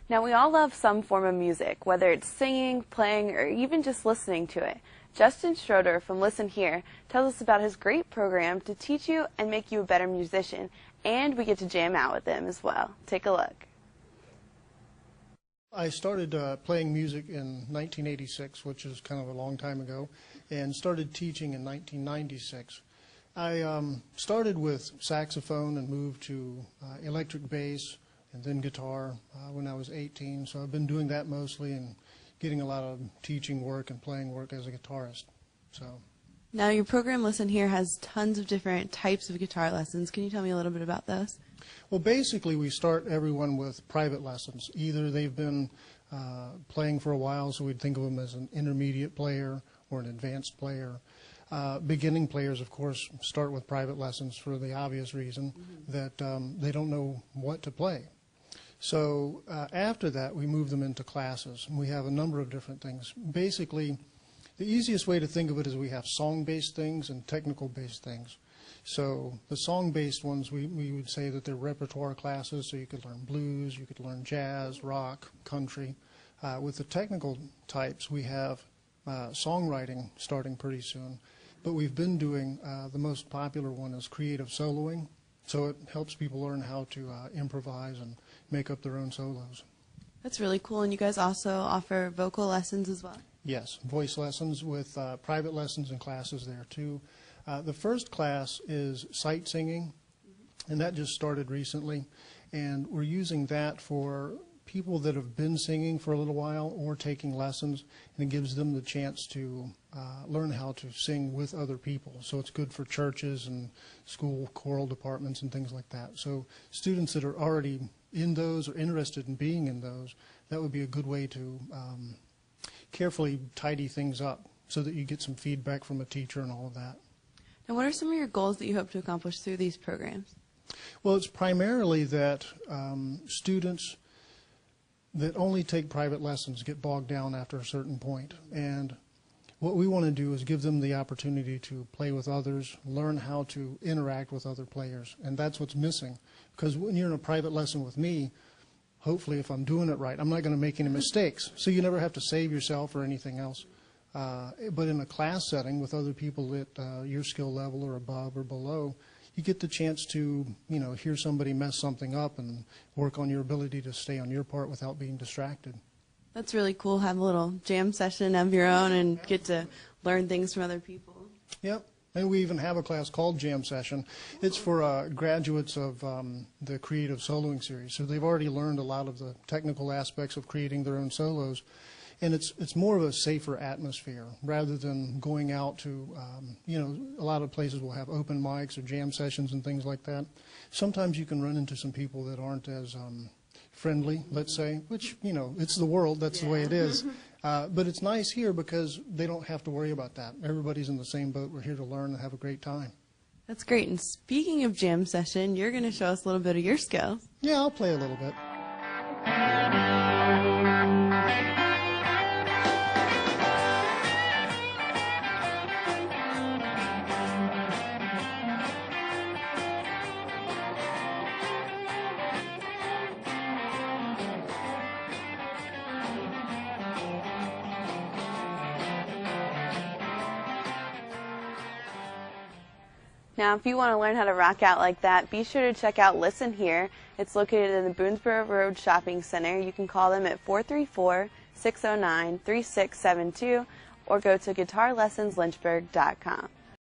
Now, we all love some form of music, whether it's singing, playing, or even just listening to it. Justin Schroeder from Listen Here tells us about his great program to teach you and make you a better musician, and we get to jam out with him as well. Take a look. I started playing music in 1986, which is kind of a long time ago, and started teaching in 1996. I started with saxophone and moved to electric bass and then guitar when I was 18. So I've been doing that mostly and getting a lot of teaching work and playing work as a guitarist. So. Now your program Listen Here has tons of different types of guitar lessons. Can you tell me a little bit about those? Well, basically we start everyone with private lessons. Either they've been playing for a while, so we'd think of them as an intermediate player or an advanced player. Beginning players, of course, start with private lessons for the obvious reason that they don't know what to play. So after that, we move them into classes. We have a number of different things. Basically, the easiest way to think of it is we have song-based things and technical-based things. So the song-based ones, we would say that they're repertoire classes, so you could learn blues, you could learn jazz, rock, country. With the technical types, we have songwriting starting pretty soon. But we've been doing, the most popular one is creative soloing. So it helps people learn how to improvise and make up their own solos. That's really cool. And you guys also offer vocal lessons as well? Yes, voice lessons with private lessons and classes there too. The first class is sight singing, and that just started recently. And we're using that for people that have been singing for a little while or taking lessons, and it gives them the chance to learn how to sing with other people. So it's good for churches and school choral departments and things like that. So students that are already in those or interested in being in those, that would be a good way to carefully tidy things up so that you get some feedback from a teacher and all of that. And what are some of your goals that you hope to accomplish through these programs? Well, it's primarily that students that only take private lessons get bogged down after a certain point. And what we want to do is give them the opportunity to play with others, learn how to interact with other players. And that's what's missing. Because when you're in a private lesson with me, hopefully if I'm doing it right, I'm not going to make any mistakes. So you never have to save yourself or anything else. But in a class setting with other people at your skill level or above or below, you get the chance to, hear somebody mess something up and work on your ability to stay on your part without being distracted. That's really cool. Have a little jam session of your own and get to learn things from other people. Yep. And we even have a class called Jam Session. It's for graduates of the Creative Soloing series. So they've already learned a lot of the technical aspects of creating their own solos. And it's more of a safer atmosphere rather than going out to, a lot of places will have open mics or jam sessions and things like that. Sometimes you can run into some people that aren't as friendly, let's say, which, it's the world, that's the way it is. But it's nice here because they don't have to worry about that. Everybody's in the same boat. We're here to learn and have a great time. That's great. And speaking of jam session, you're going to show us a little bit of your skills. Yeah, I'll play a little bit. Now, if you want to learn how to rock out like that, be sure to check out Listen Here. It's located in the Boonesboro Road Shopping Center. You can call them at 434-609-3672 or go to guitarlessonslynchburg.com.